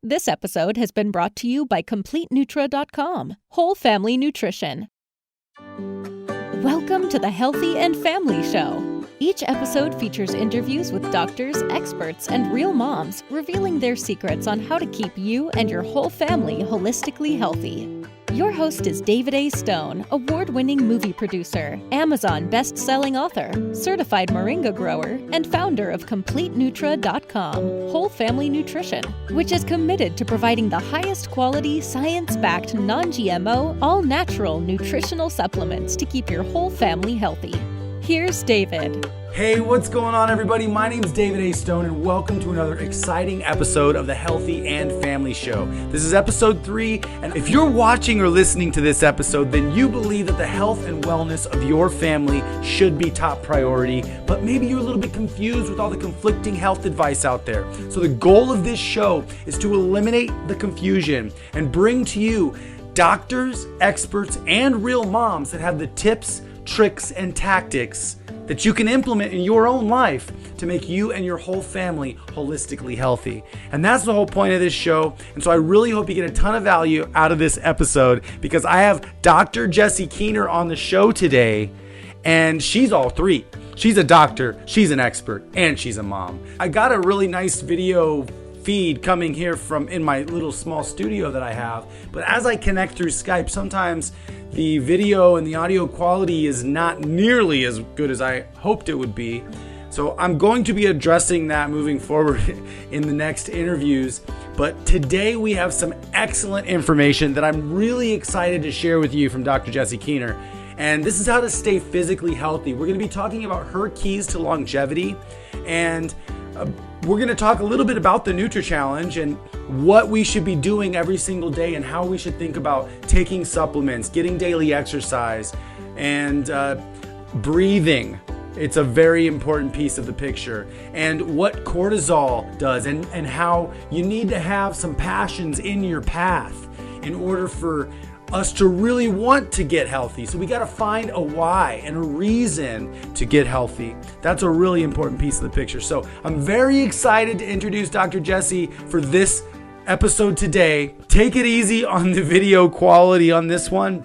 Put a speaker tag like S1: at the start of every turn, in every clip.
S1: This episode has been brought to you by CompleteNutra.com, Whole Family Nutrition. Welcome to the Healthy and Family Show. Each episode features interviews with doctors, experts, and real moms, revealing their secrets on how to keep you and your whole family holistically healthy. Your host is David A. Stone, award-winning movie producer, Amazon best-selling author, certified moringa grower, and founder of CompleteNutra.com, Whole Family Nutrition, which is committed to providing the highest quality, science-backed, non-GMO, all-natural nutritional supplements to keep your whole family healthy. Here's David.
S2: Hey, what's going on, everybody? My name is David A. Stone, and welcome to another exciting episode of the Healthy and Family Show. This is episode 3, and if you're watching or listening to this episode, then you believe that the health and wellness of your family should be top priority, but maybe you're a little bit confused with all the conflicting health advice out there. So the goal of this show is to eliminate the confusion and bring to you doctors, experts, and real moms that have the tips, tricks, and tactics that you can implement in your own life to make you and your whole family holistically healthy. And that's the whole point of this show. And so I really hope you get a ton of value out of this episode, because I have Dr. Jessie Keener on the show today, and she's all three. She's a doctor, she's an expert, and she's a mom. I got a really nice video feed coming here from in my little small studio that I have, but as I connect through Skype, sometimes the video and the audio quality is not nearly as good as I hoped it would be. So I'm going to be addressing that moving forward in the next interviews. But today we have some excellent information that I'm really excited to share with you from Dr. Jessie Keener. And this is how to stay physically healthy. We're going to be talking about her keys to longevity, and we're going to talk a little bit about the nutrachallenge and what we should be doing every single day, and how we should think about taking supplements, getting daily exercise, and breathing. It's a very important piece of the picture. And what cortisol does, and how you need to have some passions in your path in order for us to really want to get healthy. So we got to find a why and a reason to get healthy. That's a really important piece of the picture. So I'm very excited to introduce Dr. Jessie for this episode today. Take it easy on the video quality on this one.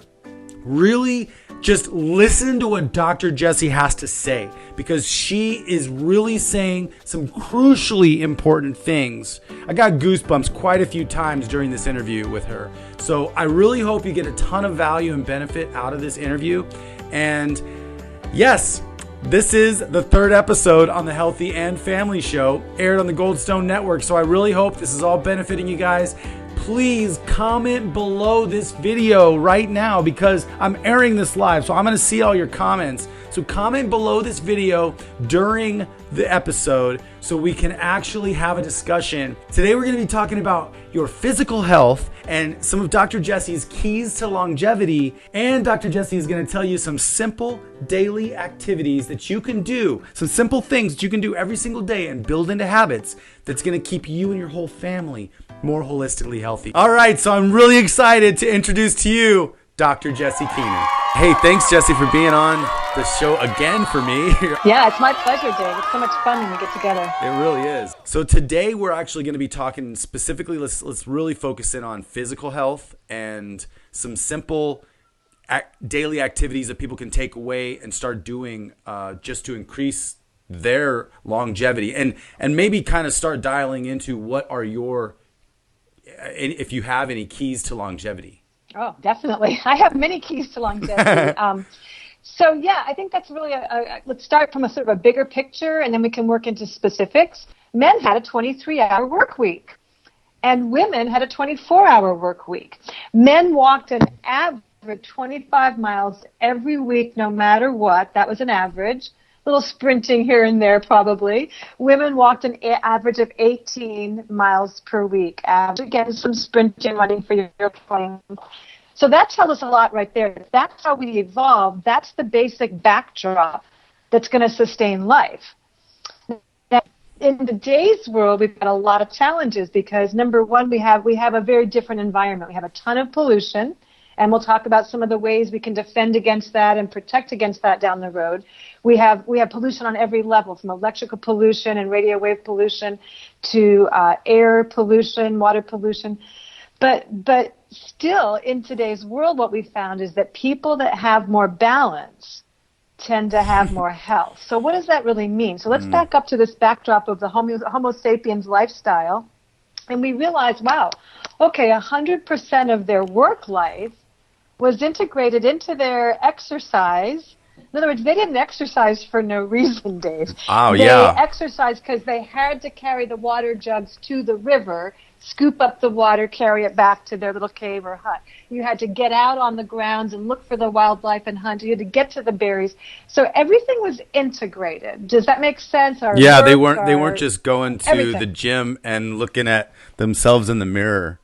S2: Really just listen to what Dr. Jessie has to say, because she is really saying some crucially important things. I got goosebumps quite a few times during this interview with her. So I really hope you get a ton of value and benefit out of this interview. And yes, this is the 3rd episode on the Healthy and Family Show, aired on the Goldstone Network. So I really hope this is all benefiting you guys. Please comment below this video right now, because I'm airing this live, so I'm going to see all your comments. So comment below this video during the episode so we can actually have a discussion. Today we're going to be talking about your physical health and some of Dr. Jessie's keys to longevity. And Dr. Jessie is going to tell you some simple daily activities that you can do, some simple things that you can do every single day and build into habits that's going to keep you and your whole family more holistically healthy. All right, so I'm really excited to introduce to you Dr. Jessie Keener. Hey, thanks, Jessie, for being on the show again for me.
S3: Yeah, it's my pleasure, Dave. It's so much fun when we get together.
S2: It really is. So today we're actually going to be talking specifically, let's really focus in on physical health and some simple daily activities that people can take away and start doing just to increase their longevity, and maybe kind of start dialing into what are your, if you have any keys to longevity.
S3: Oh, definitely. I have many keys to longevity. So yeah, I think that's really let's start from a sort of a bigger picture, and then we can work into specifics. Men had a 23-hour work week, and women had a 24-hour work week. Men walked an average 25 miles every week, no matter what. That was an average. Little sprinting here and there, probably. Women walked an average of 18 miles per week. Again, some sprinting, running for your point. So that tells us a lot right there. That's how we evolved. That's the basic backdrop that's going to sustain life. Now, in today's world, we've got a lot of challenges because, number one, we have a very different environment. We have a ton of pollution, And we'll talk about some of the ways we can defend against that and protect against that down the road. We have pollution on every level, from electrical pollution and radio wave pollution to air pollution, water pollution. But still, in today's world, what we found is that people that have more balance tend to have more health. So what does that really mean? So let's back up to this backdrop of the Homo sapiens lifestyle. And we realized, wow, okay, 100% of their work life was integrated into their exercise. In other words, they didn't exercise for no reason, Dave.
S2: Oh,
S3: they
S2: yeah.
S3: exercised because they had to carry the water jugs to the river, scoop up the water, carry it back to their little cave or hut. You had to get out on the grounds and look for the wildlife and hunt. You had to get to the berries. So everything was integrated. Does that make sense?
S2: Yeah, they weren't just going to the gym and looking at themselves in the mirror.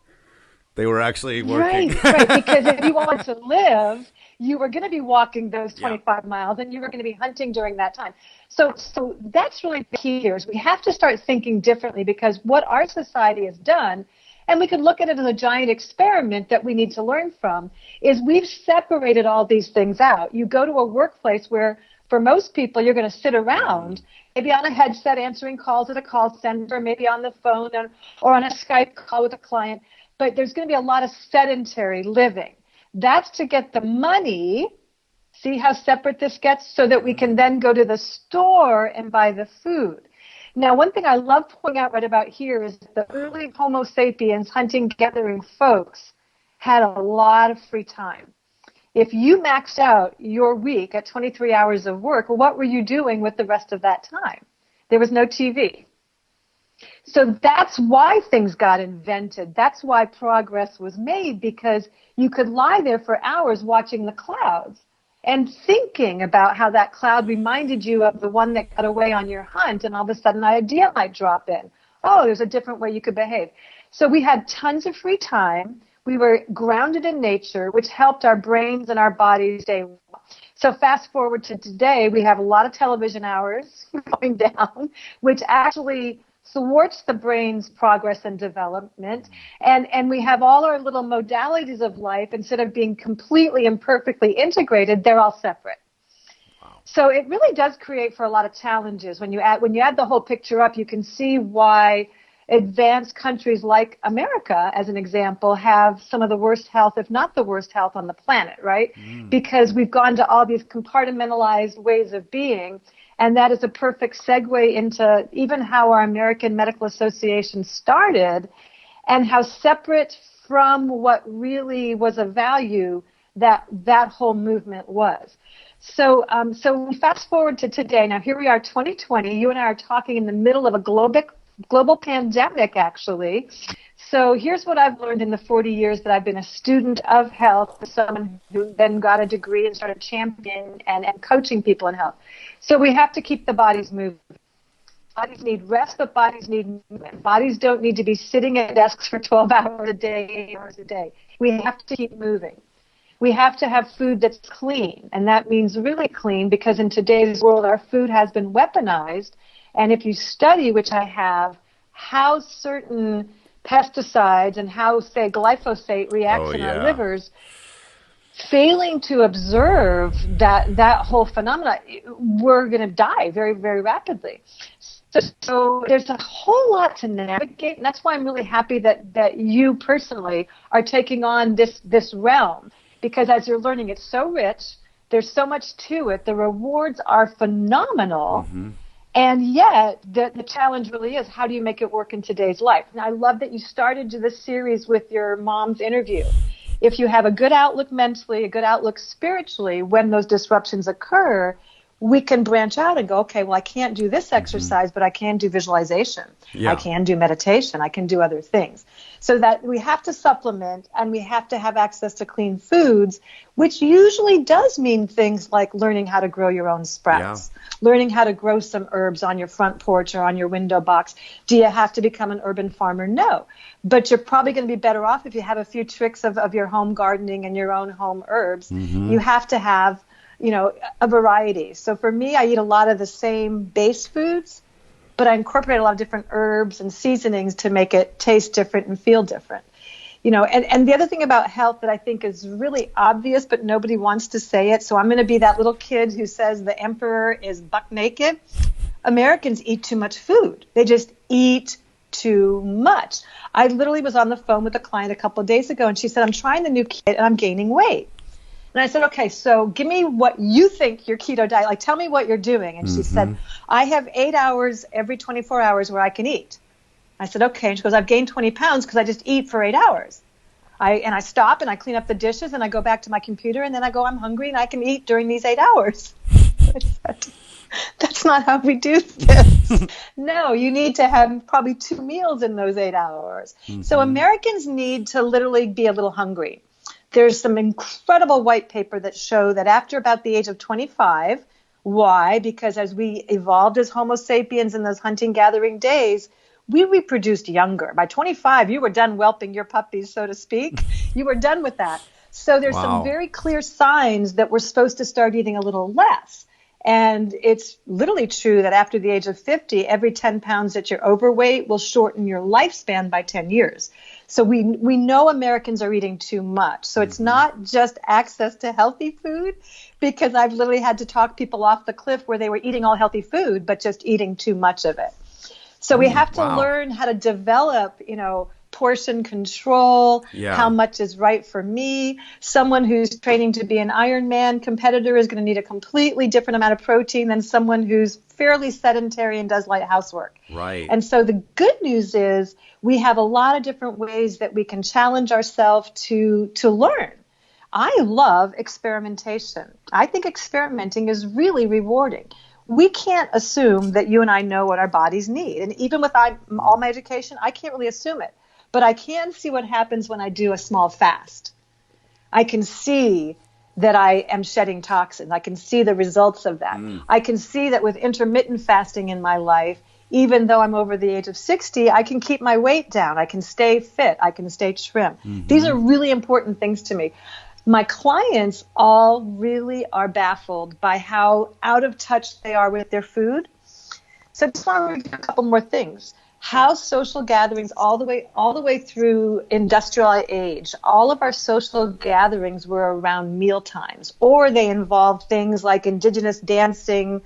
S2: They were actually working.
S3: Right, because if you wanted to live, you were going to be walking those 25 miles, and you were going to be hunting during that time. So that's really the key here, is we have to start thinking differently, because what our society has done, and we could look at it as a giant experiment that we need to learn from, is we've separated all these things out. You go to a workplace where, for most people, you're going to sit around, maybe on a headset answering calls at a call center, maybe on the phone or on a Skype call with a client, but there's going to be a lot of sedentary living. That's to get the money. See how separate this gets? So that we can then go to the store and buy the food. Now, one thing I love pointing out right about here is the early Homo sapiens hunting, gathering folks had a lot of free time. If you maxed out your week at 23 hours of work, well, what were you doing with the rest of that time? There was no TV. So that's why things got invented. That's why progress was made, because you could lie there for hours watching the clouds and thinking about how that cloud reminded you of the one that got away on your hunt, and all of a sudden an idea might drop in. Oh, there's a different way you could behave. So we had tons of free time. We were grounded in nature, which helped our brains and our bodies stay well. So fast forward to today, we have a lot of television hours going down, which actually thwarts the brain's progress and development, and we have all our little modalities of life, instead of being completely and perfectly integrated, they're all separate. Wow. So it really does create for a lot of challenges. When you add the whole picture up, you can see why advanced countries like America, as an example, have some of the worst health, if not the worst health on the planet, right? Because we've gone to all these compartmentalized ways of being. And that is a perfect segue into even how our American Medical Association started, and how separate from what really was a value that whole movement was. So we fast forward to today. Now, here we are, 2020. You and I are talking in the middle of a global pandemic, actually. So here's what I've learned in the 40 years that I've been a student of health, someone who then got a degree and started championing and coaching people in health. So we have to keep the bodies moving. Bodies need rest, but bodies need movement. Bodies don't need to be sitting at desks for 12 hours a day, 8 hours a day. We have to keep moving. We have to have food that's clean, and that means really clean, because in today's world our food has been weaponized. And if you study, which I have, how certain pesticides and how, say, glyphosate reacts in our livers, failing to observe that whole phenomena, we're going to die very, very rapidly. So there's a whole lot to navigate, and that's why I'm really happy that you personally are taking on this realm, because as you're learning, it's so rich, there's so much to it, the rewards are phenomenal. And yet, the challenge really is, how do you make it work in today's life? And I love that you started this series with your mom's interview. If you have a good outlook mentally, a good outlook spiritually, when those disruptions occur, we can branch out and go, okay, well, I can't do this exercise, but I can do visualization. Yeah. I can do meditation. I can do other things. So that we have to supplement, and we have to have access to clean foods, which usually does mean things like learning how to grow your own sprouts, learning how to grow some herbs on your front porch or on your window box. Do you have to become an urban farmer? No. But you're probably going to be better off if you have a few tricks of your home gardening and your own home herbs. You have to have a variety. So for me, I eat a lot of the same base foods, but I incorporate a lot of different herbs and seasonings to make it taste different and feel different. And the other thing about health that I think is really obvious, but nobody wants to say it. So I'm going to be that little kid who says the emperor is buck naked. Americans eat too much food. They just eat too much. I literally was on the phone with a client a couple of days ago, and she said, I'm trying the new keto and I'm gaining weight. And I said, okay, so give me what you think your keto diet, like tell me what you're doing. And she said, I have 8 hours every 24 hours where I can eat. I said, okay. And she goes, I've gained 20 pounds because I just eat for 8 hours. I stop and I clean up the dishes and I go back to my computer and then I go, I'm hungry and I can eat during these 8 hours. I said, that's not how we do this. No, you need to have probably 2 meals in those 8 hours. So Americans need to literally be a little hungry. There's some incredible white paper that show that after about the age of 25, why? Because as we evolved as Homo sapiens in those hunting gathering days, we reproduced younger. By 25, you were done whelping your puppies, so to speak. You were done with that. So there's some very clear signs that we're supposed to start eating a little less. And it's literally true that after the age of 50, every 10 pounds that you're overweight will shorten your lifespan by 10 years. So we know Americans are eating too much. So it's not just access to healthy food, because I've literally had to talk people off the cliff where they were eating all healthy food, but just eating too much of it. So we have to learn how to develop, portion control, how much is right for me. Someone who's training to be an Ironman competitor is going to need a completely different amount of protein than someone who's fairly sedentary and does light housework.
S2: Right.
S3: And so the good news is we have a lot of different ways that we can challenge ourselves to learn. I love experimentation. I think experimenting is really rewarding. We can't assume that you and I know what our bodies need. And even with all my education, I can't really assume it. But I can see what happens when I do a small fast. I can see that I am shedding toxins. I can see the results of that. I can see that with intermittent fasting in my life, even though I'm over the age of 60, I can keep my weight down. I can stay fit. I can stay trim. These are really important things to me. My clients all really are baffled by how out of touch they are with their food. So I just want to review a couple more things. How social gatherings all the way through industrial age, all of our social gatherings were around meal times, or they involved things like indigenous dancing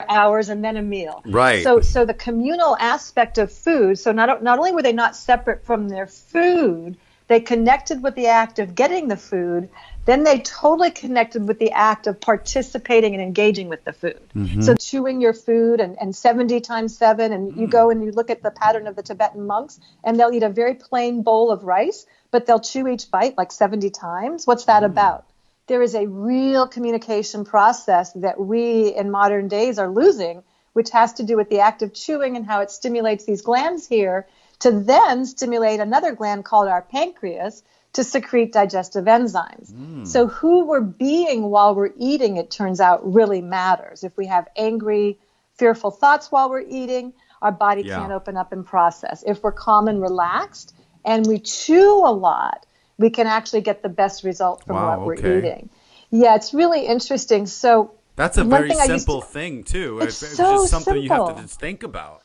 S3: hours and then a meal.
S2: Right.
S3: So the communal aspect of food, so not only were they not separate from their food, they connected with the act of getting the food, then they totally connected with the act of participating and engaging with the food. So chewing your food and 70 times 7, and you go and you look at the pattern of the Tibetan monks, and they'll eat a very plain bowl of rice, but they'll chew each bite like 70 times. What's that about? There is a real communication process that we in modern days are losing, which has to do with the act of chewing and how it stimulates these glands here to then stimulate another gland called our pancreas to secrete digestive enzymes. So who we're being while we're eating, it turns out, really matters. If we have angry, fearful thoughts while we're eating, our body can't open up and process. If we're calm and relaxed and we chew a lot, we can actually get the best result from what we're eating. Yeah, it's really interesting. So
S2: that's a very simple thing, too.
S3: It's
S2: just
S3: so
S2: something
S3: simple.
S2: you have to just think about.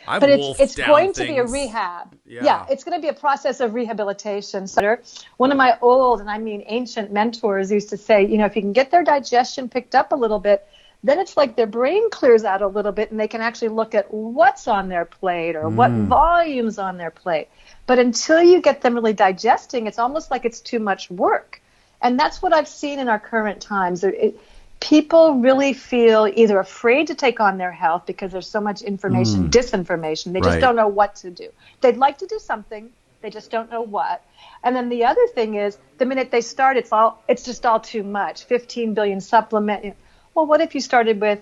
S3: But it's going to be a rehab.
S2: Yeah,
S3: it's going to be a process of rehabilitation. So one of my old, and I mean ancient mentors used to say, if you can get their digestion picked up a little bit, then it's like their brain clears out a little bit and they can actually look at what's on their plate or what volume's on their plate. But until you get them really digesting, it's almost like it's too much work. And that's what I've seen in our current times. People really feel either afraid to take on their health because there's so much information, disinformation. They just don't know what to do. They'd like to do something. They just don't know what. And then the other thing is, the minute they start, it's just all too much. 15 billion supplement. Well, what if you started with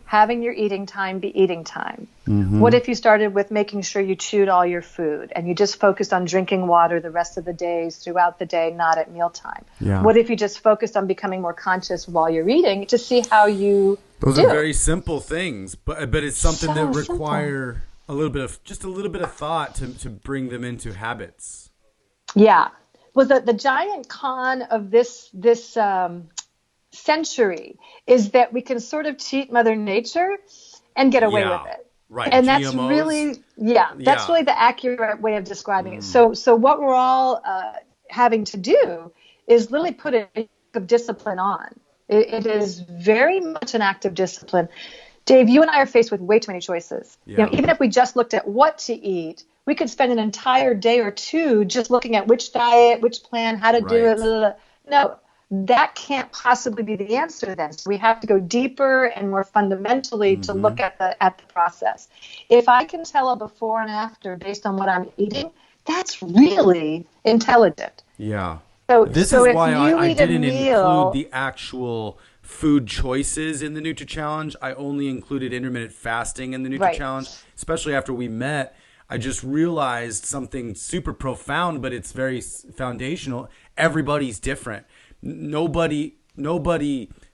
S3: having your eating time be eating time? What if you started with making sure you chewed all your food and you just focused on drinking water the rest of the days throughout the day, not at mealtime? What if you just focused on becoming more conscious while you're eating to see how you
S2: Those are very simple things, but it's something that require a little bit of thought to bring them into habits.
S3: Yeah. Well, the giant con of this century is that we can sort of cheat Mother Nature and get away with it.
S2: Right.
S3: And
S2: GMOs.
S3: that's really, that's really the accurate way of describing it. So what we're all having to do is literally put a bit of discipline on. It is very much an act of discipline. Dave, you and I are faced with way too many choices.
S2: Yeah.
S3: Even if we just looked at what to eat, we could spend an entire day or two just looking at which diet, which plan, how to do it. Blah, blah, blah. No, that can't possibly be the answer then. So we have to go deeper and more fundamentally to look at the process. If I can tell a before and after based on what I'm eating, that's really intelligent.
S2: Yeah.
S3: So
S2: this
S3: so
S2: is why I
S3: eat a
S2: didn't
S3: meal,
S2: include the actual food choices in the nutrachallenge. I only included intermittent fasting in the nutrachallenge, especially after we met. I just realized something super profound, but it's very foundational. Everybody's different. Nobody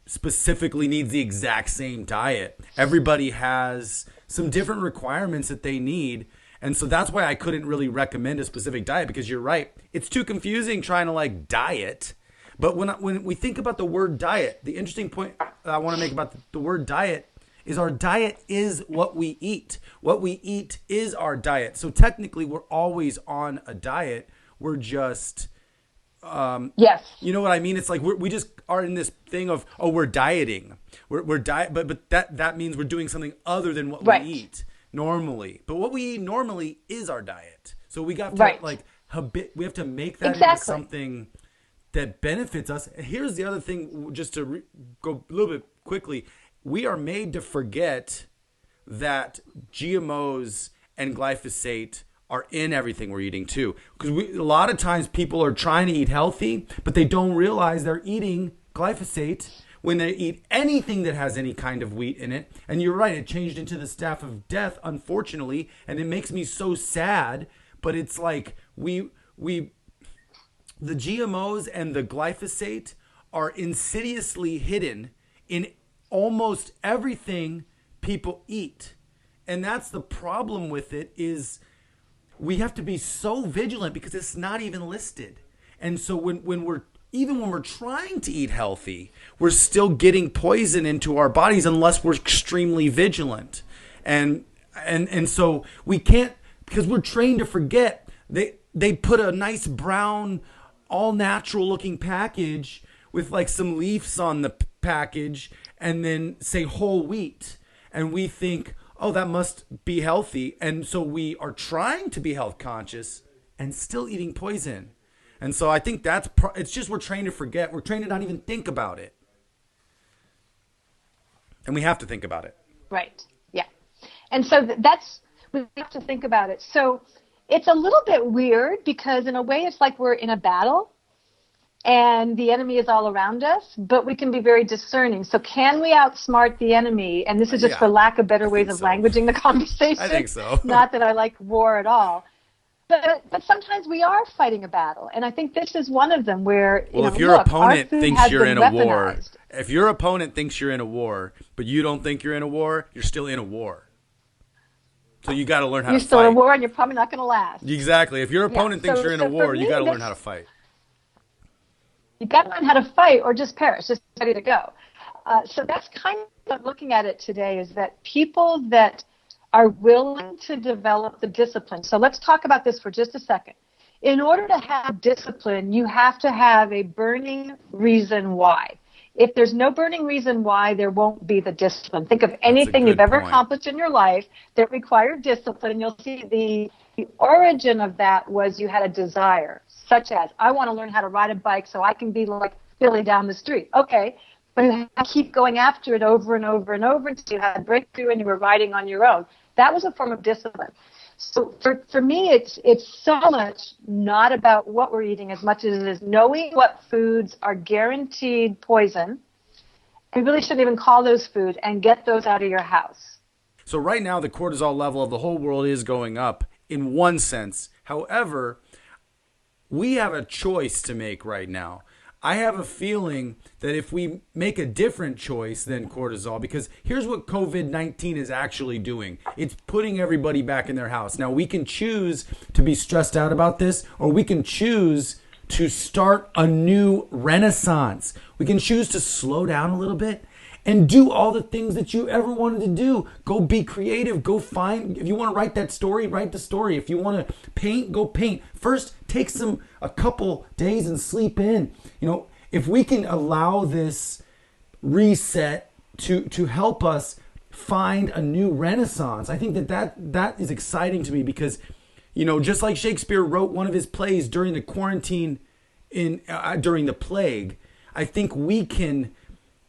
S2: specifically needs the exact same diet. Everybody has some different requirements that they need. And so that's why I couldn't really recommend a specific diet, because you're right. It's too confusing trying to like diet. But when we think about the word diet, the interesting point I want to make about the word diet is our diet is what we eat. What we eat is our diet. So technically we're always on a diet. We're just,
S3: yes,
S2: you know what I mean? It's like we just are in this thing of, oh, we're dieting. We're diet, but that means we're doing something other than what we eat normally. But what we eat normally is our diet. So we got to we have to make that into something that benefits us. And here's the other thing, just to go a little bit quickly. We are made to forget that GMOs and glyphosate are in everything we're eating too. Because a lot of times people are trying to eat healthy, but they don't realize they're eating glyphosate when they eat anything that has any kind of wheat in it. And you're right, it changed into the staff of death, unfortunately. And it makes me so sad. But it's like the GMOs and the glyphosate are insidiously hidden in almost everything people eat. And that's the problem with it, is we have to be so vigilant because it's not even listed. And so when we're trying to eat healthy, we're still getting poison into our bodies unless we're extremely vigilant. And so we can't, because we're trained to forget. They put a nice brown, all natural looking package with like some leaves on the package and then say whole wheat. And we think, oh, that must be healthy. And so we are trying to be health conscious and still eating poison. And so I think it's just we're trained to forget. We're trained to not even think about it. And we have to think about it.
S3: Right. Yeah. And so we have to think about it. So it's a little bit weird because in a way it's like we're in a battle and the enemy is all around us, but we can be very discerning. So can we outsmart the enemy? And this is just for lack of better ways of languaging the conversation.
S2: I think so.
S3: Not that I like war at all. But sometimes we are fighting a battle. And I think this is one of them where,
S2: if your opponent thinks you're in a war, if your opponent thinks you're in a war, but you don't think you're in a war, you're still in a war. So you got to learn how to fight.
S3: You're still in a war and you're probably not going to last.
S2: Exactly. If your opponent thinks you're in a war, you got to learn how to fight.
S3: You got to learn how to fight or just perish, just ready to go. So that's kind of what I'm looking at it today, is that people that are willing to develop the discipline. So let's talk about this for just a second. In order to have discipline, you have to have a burning reason why. If there's no burning reason why, there won't be the discipline. Think of anything you've ever accomplished in your life that required discipline, and you'll see the origin of that was you had a desire, such as, I want to learn how to ride a bike so I can be like Billy down the street. Okay, but you have to keep going after it over and over and over until you had a breakthrough and you were riding on your own. That was a form of discipline. So for me, it's so much not about what we're eating as much as it is knowing what foods are guaranteed poison. We really shouldn't even call those food, and get those out of your house.
S2: So right now, the cortisol level of the whole world is going up in one sense. However, we have a choice to make right now. I have a feeling that if we make a different choice than cortisol, because here's what COVID-19 is actually doing. It's putting everybody back in their house. Now, we can choose to be stressed out about this, or we can choose to start a new renaissance. We can choose to slow down a little bit and do all the things that you ever wanted to do. Go be creative. Go find, if you want to write that story, write the story. If you want to paint, go paint. First, take a couple days and sleep in. If we can allow this reset to help us find a new renaissance, I think that is exciting to me, because, just like Shakespeare wrote one of his plays during the quarantine during the plague, I think we can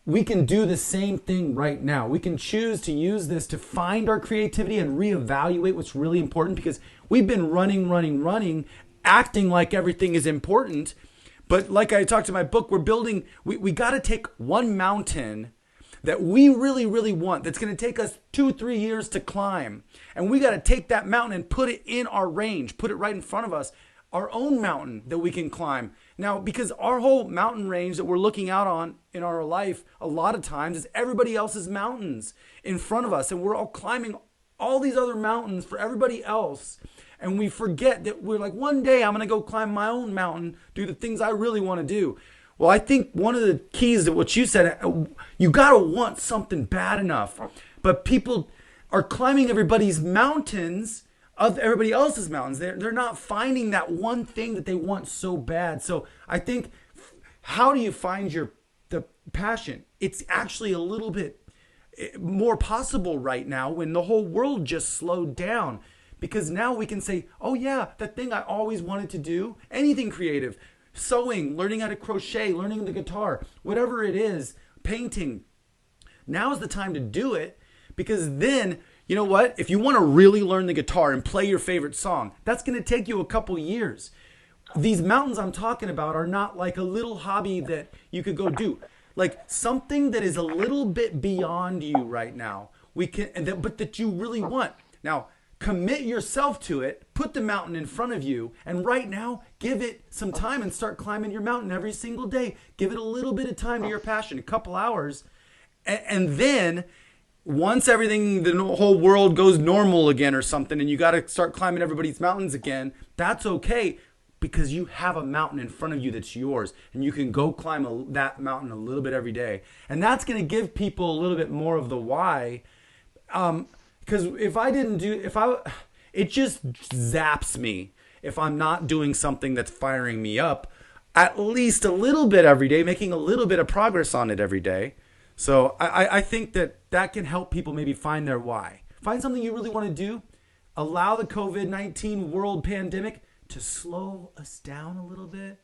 S2: do the same thing right now. We can choose to use this to find our creativity and reevaluate what's really important, because we've been running, acting like everything is important. But like I talked in my book, we got to take one mountain that we really, really want, that's going to take us 2-3 years to climb. And we got to take that mountain and put it in our range, put it right in front of us, our own mountain that we can climb. Now, because our whole mountain range that we're looking out on in our life a lot of times is everybody else's mountains in front of us. And we're all climbing all these other mountains for everybody else. And we forget that we're like, one day I'm going to go climb my own mountain, do the things I really want to do. Well, I think one of the keys to what you said, you got to want something bad enough. But people are climbing everybody's mountains, of everybody else's mountains. They're not finding that one thing that they want so bad. So I think, how do you find the passion? It's actually a little bit more possible right now when the whole world just slowed down. Because now we can say, oh yeah, that thing I always wanted to do, anything creative, sewing, learning how to crochet, learning the guitar, whatever it is, painting. Now is the time to do it, because then, you know what? If you want to really learn the guitar and play your favorite song, that's going to take you a couple years. These mountains I'm talking about are not like a little hobby that you could go do. Like something that is a little bit beyond you right now. But that you really want. Now, commit yourself to it, put the mountain in front of you, and right now, give it some time and start climbing your mountain every single day. Give it a little bit of time to your passion, a couple hours. And then, once the whole world goes normal again or something, and you got to start climbing everybody's mountains again, that's okay, because you have a mountain in front of you that's yours, and you can go climb that mountain a little bit every day. And that's going to give people a little bit more of the why. Because it just zaps me if I'm not doing something that's firing me up at least a little bit every day, making a little bit of progress on it every day. So I think that can help people maybe find their why. Find something you really want to do. Allow the COVID-19 world pandemic to slow us down a little bit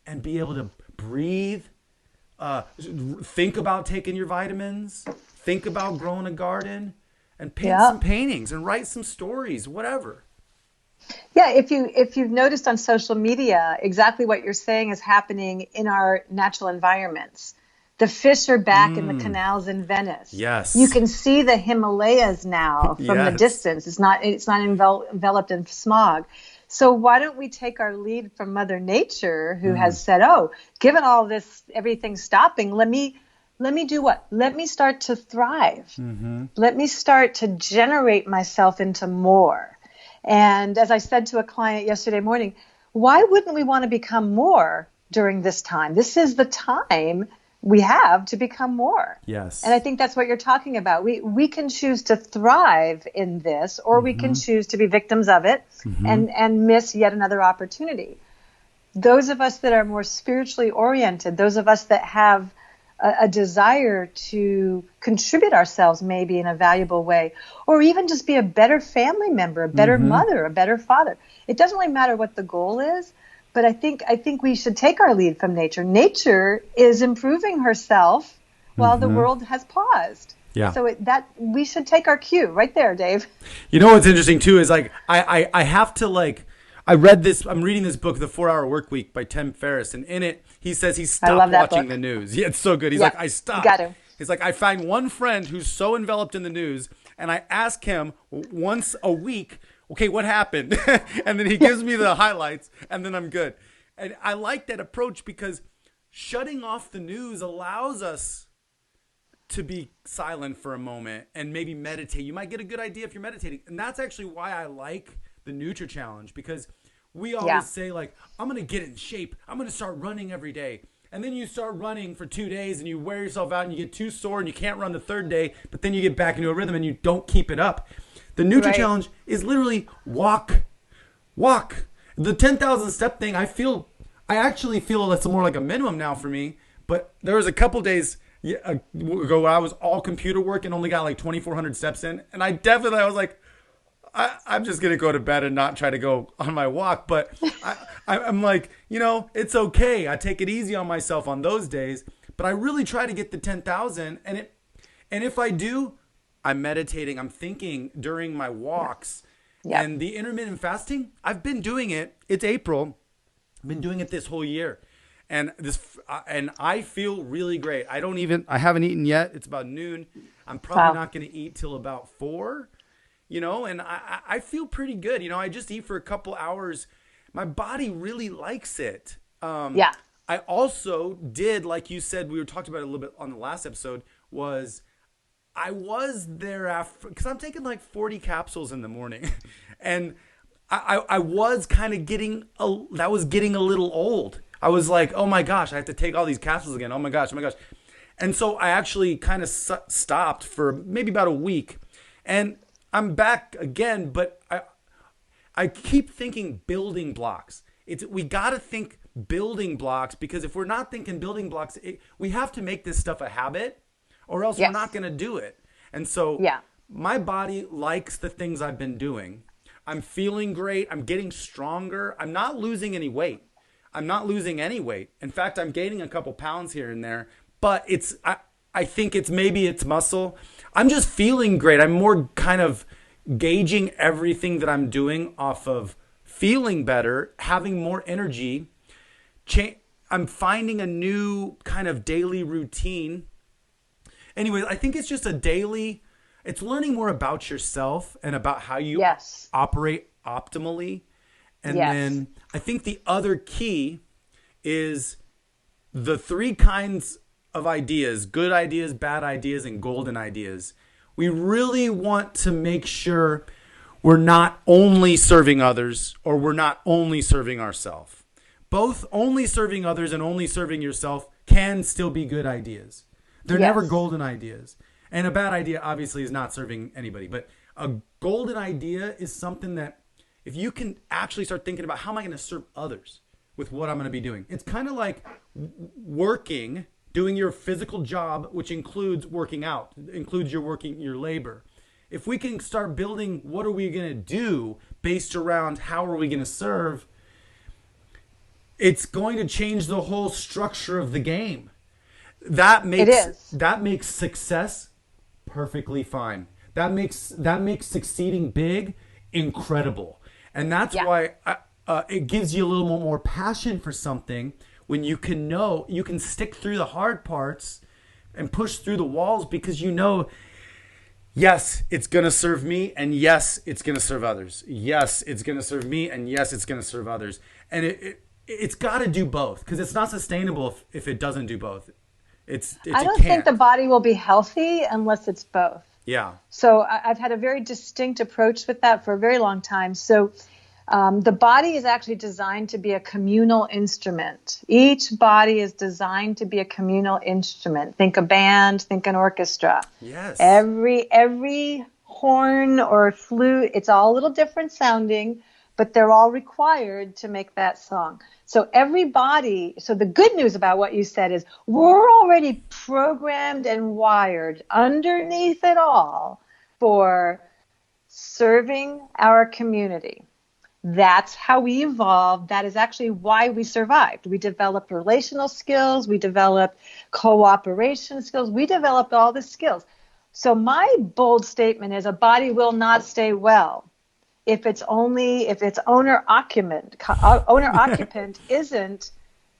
S2: and be able to breathe. Think about taking your vitamins. Think about growing a garden. And paint some paintings and write some stories, whatever.
S3: Yeah, if you've noticed on social media, exactly what you're saying is happening in our natural environments. The fish are back in the canals in Venice.
S2: Yes.
S3: You can see the Himalayas now from the distance. It's not enveloped in smog. So why don't we take our lead from Mother Nature, who has said, oh, given all this, everything stopping, let me do what? Let me start to thrive. Mm-hmm. Let me start to generate myself into more. And as I said to a client yesterday morning, why wouldn't we want to become more during this time? This is the time we have to become more.
S2: Yes.
S3: And I think that's what you're talking about. We can choose to thrive in this, or we can choose to be victims of it and miss yet another opportunity. Those of us that are more spiritually oriented, those of us that have a desire to contribute ourselves maybe in a valuable way, or even just be a better family member, a better mother, a better father. It doesn't really matter what the goal is, but I think we should take our lead from nature. Nature is improving herself while the world has paused.
S2: Yeah.
S3: So we should take our cue right there, Dave.
S2: You know what's interesting too is like I have to I'm reading this book, The 4-Hour Workweek by Tim Ferriss, and in it he says he stopped watching the news. Yeah, it's so good. He's like, I stopped.
S3: Got him.
S2: He's like, I find one friend who's so enveloped in the news, and I ask him once a week, okay, what happened? And then he gives me the highlights, and then I'm good. And I like that approach because shutting off the news allows us to be silent for a moment and maybe meditate. You might get a good idea if you're meditating. And that's actually why I like the nutrachallenge, because we always say like, I'm going to get in shape. I'm going to start running every day. And then you start running for 2 days and you wear yourself out and you get too sore and you can't run the third day, but then you get back into a rhythm and you don't keep it up. The nutrachallenge is literally walk. The 10,000 step thing, I actually feel that's more like a minimum now for me. But there was a couple days ago where I was all computer work and only got like 2,400 steps in. And I was like, I'm just going to go to bed and not try to go on my walk. But I'm like, it's okay. I take it easy on myself on those days. But I really try to get the 10,000. And if I do, I'm meditating. I'm thinking during my walks. Yeah. And the intermittent fasting, I've been doing it. It's April. I've been doing it this whole year. And I feel really great. I haven't eaten yet. It's about noon. I'm probably not going to eat till about 4. And I feel pretty good. I just eat for a couple hours. My body really likes it. I also did, like you said, we were talking about it a little bit on the last episode, I was there after, because I'm taking like 40 capsules in the morning. And I was kind of getting a little old. I was like, oh my gosh, I have to take all these capsules again. Oh my gosh. And so I actually kind of stopped for maybe about a week. And I'm back again, but I keep thinking building blocks. We got to think building blocks, because if we're not thinking building blocks, we have to make this stuff a habit, or else we're not going to do it. And so my body likes the things I've been doing. I'm feeling great. I'm getting stronger. I'm not losing any weight. In fact, I'm gaining a couple pounds here and there, but I think maybe it's muscle. I'm just feeling great. I'm more kind of gauging everything that I'm doing off of feeling better, having more energy. I'm finding a new kind of daily routine. Anyway, I think it's just it's learning more about yourself and about how you operate optimally. And then I think the other key is the 3 kinds of ideas: good ideas, bad ideas, and golden ideas. We really want to make sure we're not only serving others, or we're not only serving ourselves. Both only serving others and only serving yourself can still be good ideas. They're never golden ideas. And a bad idea obviously is not serving anybody. But a golden idea is something that, if you can actually start thinking about, how am I going to serve others with what I'm going to be doing? It's kind of like doing your physical job, which includes working out, includes your labor. If we can start building, what are we going to do based around how are we going to serve, it's going to change the whole structure of the game. That makes success perfectly fine. That makes succeeding big incredible. And that's why it gives you a little more passion for something, when you can stick through the hard parts and push through the walls, because yes, it's going to serve me, and yes, it's going to serve others. Yes, it's going to serve me, and yes, it's going to serve others. And it's got to do both, because it's not sustainable if it doesn't do both. I don't think
S3: the body will be healthy unless it's both.
S2: Yeah.
S3: So I've had a very distinct approach with that for a very long time. So the body is actually designed to be a communal instrument. Each body is designed to be a communal instrument. Think a band, think an orchestra.
S2: Yes.
S3: Every horn or flute, it's all a little different sounding, but they're all required to make that song. So the good news about what you said is we're already programmed and wired underneath it all for serving our community. That's how we evolved. That is actually why we survived. We developed relational skills. We developed cooperation skills. We developed all the skills. So my bold statement is a body will not stay well if its owner occupant isn't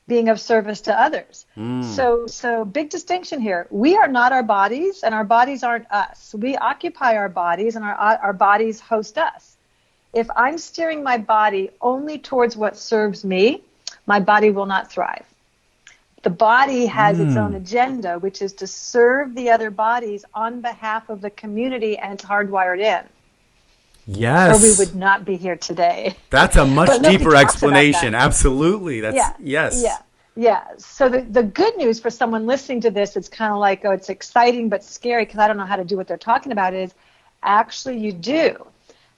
S3: being of service to others. So big distinction here. We are not our bodies, and our bodies aren't us. We occupy our bodies, and our bodies host us. If I'm steering my body only towards what serves me, my body will not thrive. The body has its own agenda, which is to serve the other bodies on behalf of the community, and it's hardwired in.
S2: Yes.
S3: Or we would not be here today.
S2: That's a much deeper explanation. Absolutely. Yes.
S3: Yeah. So the good news for someone listening to this, it's kind of like, oh, it's exciting but scary because I don't know how to do what they're talking about, is actually you do.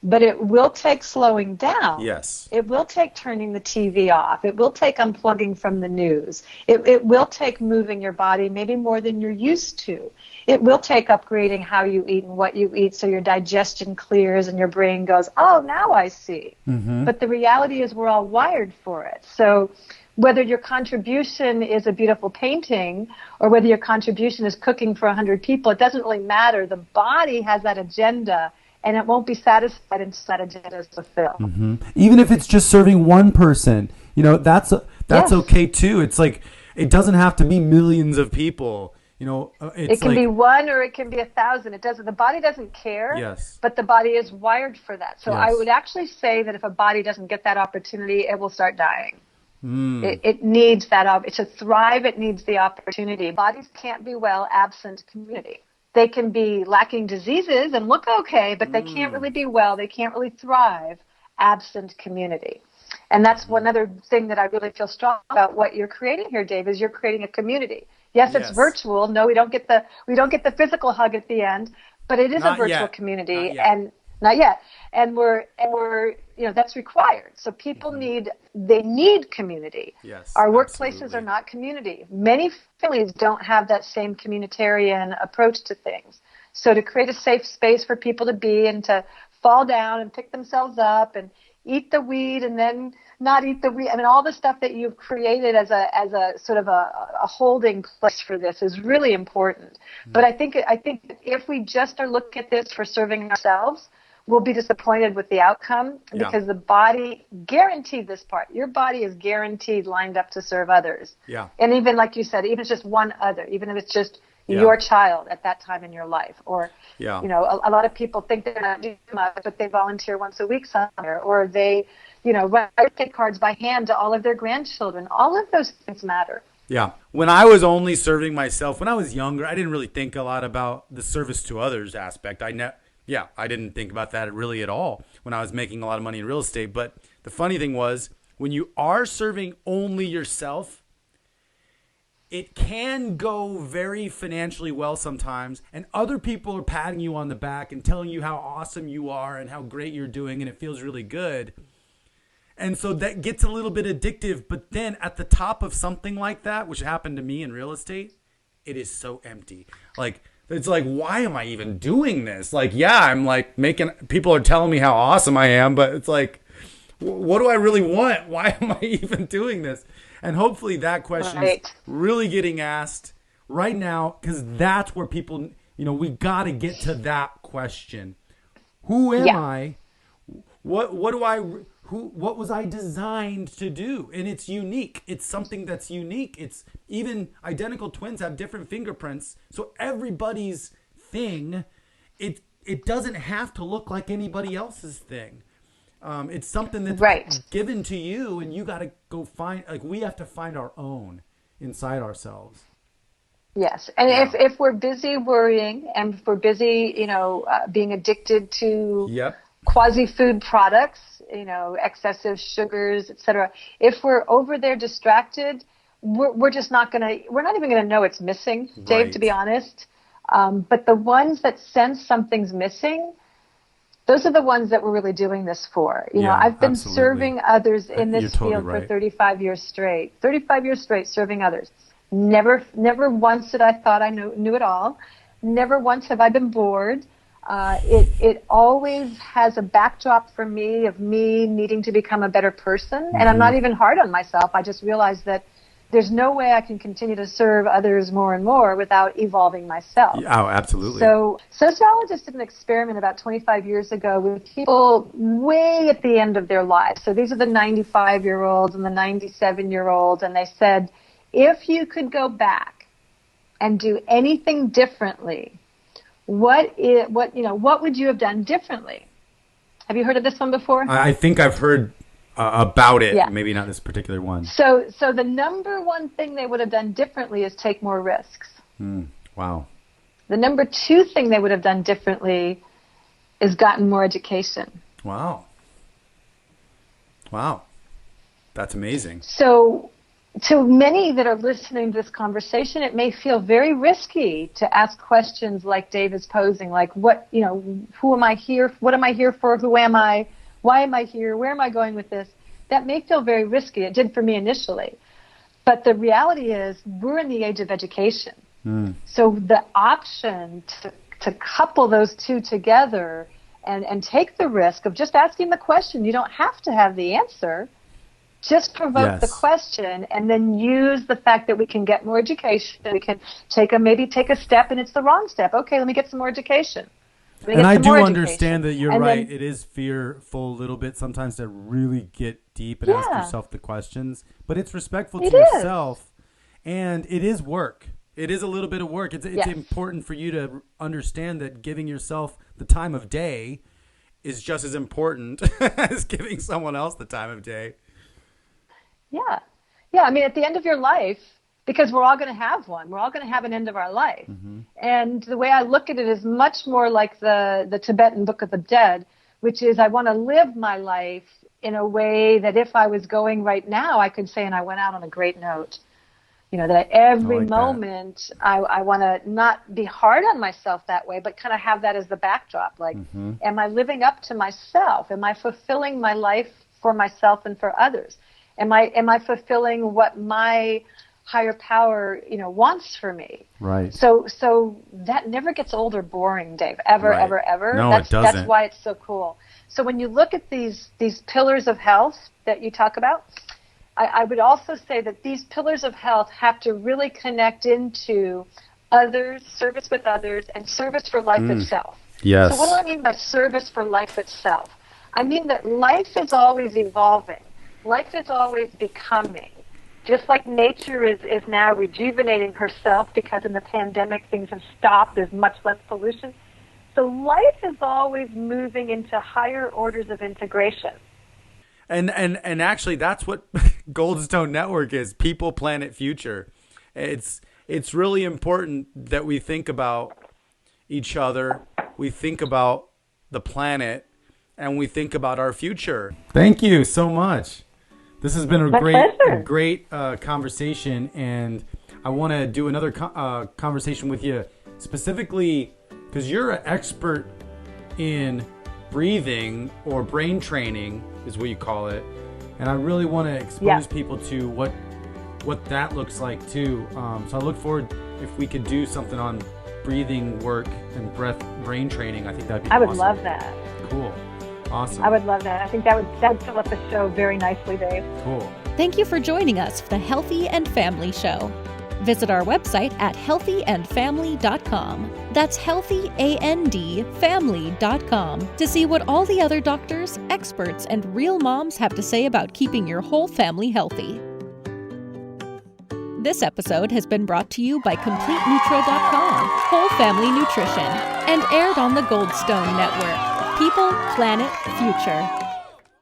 S3: But it will take slowing down.
S2: Yes.
S3: It will take turning the TV off. It will take unplugging from the news. It will take moving your body maybe more than you're used to. It will take upgrading how you eat and what you eat so your digestion clears and your brain goes, oh, now I see.
S2: Mm-hmm.
S3: But the reality is we're all wired for it. So whether your contribution is a beautiful painting or whether your contribution is cooking for 100 people, it doesn't really matter. The body has that agenda, and it won't be satisfied until that agenda is fulfilled.
S2: Mm-hmm. Even if it's just serving one person, that's
S3: Yes.
S2: okay too. It's like, it doesn't have to be millions of people. It's
S3: It can be one or it can be 1,000. It doesn't. The body doesn't care.
S2: Yes.
S3: But the body is wired for that. So
S2: Yes.
S3: I would actually say that if a body doesn't get that opportunity, it will start dying.
S2: Mm.
S3: It needs that. To thrive, it needs the opportunity. Bodies can't be well absent community. They can be lacking diseases and look okay, but they can't really be well. They can't really thrive absent community. And that's one other thing that I really feel strong about what you're creating here, Dave, is you're creating a community. Yes, it's
S2: Yes.
S3: virtual. No, we don't get the physical hug at the end, but it is
S2: Not
S3: a virtual
S2: yet.
S3: community.
S2: Not yet.
S3: And not yet. And we're that's required. So people need community.
S2: Yes,
S3: Our workplaces
S2: absolutely.
S3: are not community. Many families don't have that same communitarian approach to things. So to create a safe space for people to be and to fall down and pick themselves up and eat the weed and then not eat the weed. I mean, all the stuff that you've created as a sort of a holding place for this is really important. But I think if we just are looking at this for serving ourselves, we'll be disappointed with the outcome because the body guaranteed this part. Your body is guaranteed lined up to serve others.
S2: Yeah.
S3: And even like you said, even if it's just one other, even if it's just your child at that time in your life, or a lot of people think they're not doing much, but they volunteer once a week somewhere, or they write birthday cards by hand to all of their grandchildren. All of those things matter.
S2: Yeah. When I was only serving myself, when I was younger, I didn't really think a lot about the service to others aspect. I didn't think about that really at all when I was making a lot of money in real estate. But the funny thing was, when you are serving only yourself, it can go very financially well sometimes, and other people are patting you on the back and telling you how awesome you are and how great you're doing, and it feels really good. And so that gets a little bit addictive, but then at the top of something like that, which happened to me in real estate, it is so empty. Like, it's like, why am I even doing this? Like, I'm like people are telling me how awesome I am, but it's like, what do I really want? Why am I even doing this? And hopefully that question is really getting asked right now, because that's where people, we got to get to that question. Who am I? What was I designed to do? And it's unique. It's something that's unique. It's even identical twins have different fingerprints. So everybody's thing, it doesn't have to look like anybody else's thing. It's something that's given to you, and you got to go find, we have to find our own inside ourselves.
S3: Yes. And if we're busy worrying and if we're busy, being addicted to quasi-food products, excessive sugars, etc. If we're over there distracted, we're just not we're not even going to know it's missing, Dave, to be honest. But the ones that sense something's missing, those are the ones that we're really doing this for. I've been serving others in this field for 35 years straight. 35 years straight serving others. Never once did I thought I knew it all. Never once have I been bored. It always has a backdrop for me of me needing to become a better person. And I'm not even hard on myself. I just realized that there's no way I can continue to serve others more and more without evolving myself.
S2: Oh, absolutely.
S3: So sociologists did an experiment about 25 years ago with people way at the end of their lives. So these are the 95-year-olds and the 97-year-olds. And they said, if you could go back and do anything differently, what would you have done differently? Have you heard of this one before?
S2: I think I've heard about it. Maybe not this particular one.
S3: So the number one thing they would have done differently is take more risks.
S2: Wow.
S3: The number two thing they would have done differently is gotten more education.
S2: Wow. That's amazing.
S3: So to many that are listening to this conversation, it may feel very risky to ask questions like Dave is posing, like who am I here? What am I here for? Who am I? Why am I here? Where am I going with this? That may feel very risky. It did for me initially. But the reality is we're in the age of education. So the option to couple those two together and take the risk of just asking the question, you don't have to have the answer. Just provoke the question and then use the fact that we can get more education. We can take a step and it's the wrong step. Okay, let me get some more education.
S2: And I do understand that you're right. It is fearful a little bit sometimes to really get deep and ask yourself the questions. But it's respectful to yourself. And it is work. It is a little bit of work. It's important for you to understand that giving yourself the time of day is just as important as giving someone else the time of day. Yeah.
S3: Yeah. I mean, at the end of your life, because we're all going to have one, we're all going to have an end of our life. And the way I look at it is much more like the Tibetan Book of the Dead, which is I want to live my life in a way that if I was going right now, I could say, and I went out on a great note. That every moment I want to not be hard on myself that way, but kind of have that as the backdrop. Like, am I living up to myself? Am I fulfilling my life for myself and for others? Am I fulfilling what my higher power, wants for me?
S2: Right.
S3: So that never gets old or boring, Dave. Ever.
S2: No, it doesn't.
S3: That's why it's so cool. So when you look at these pillars of health that you talk about, I would also say that these pillars of health have to really connect into others, service with others, and service for life itself.
S2: Yes.
S3: So what do I mean by service for life itself? I mean that life is always evolving. Life is always becoming. Just like nature is now rejuvenating herself because in the pandemic things have stopped, there's much less pollution. So life is always moving into higher orders of integration.
S2: And actually that's what Goldstone Network is, people, planet, future. It's really important that we think about each other, we think about the planet, and we think about our future. Thank you so much. This has been a great conversation, and I want to do another conversation with you specifically because you're an expert in breathing or brain training is what you call it, and I really want to expose people to what that looks like too. So I look forward if we could do something on breathing work and brain training. I think that'd be awesome.
S3: I would love that.
S2: Cool. Awesome.
S3: I would love that. I think that would fill up the show very nicely, Dave.
S2: Cool.
S1: Thank you for joining us for the Healthy and Family Show. Visit our website at healthyandfamily.com. That's healthyandfamily.com to see what all the other doctors, experts, and real moms have to say about keeping your whole family healthy. This episode has been brought to you by CompleteNutro.com, Whole Family Nutrition, and aired on the Goldstone Network. People, Planet, Future.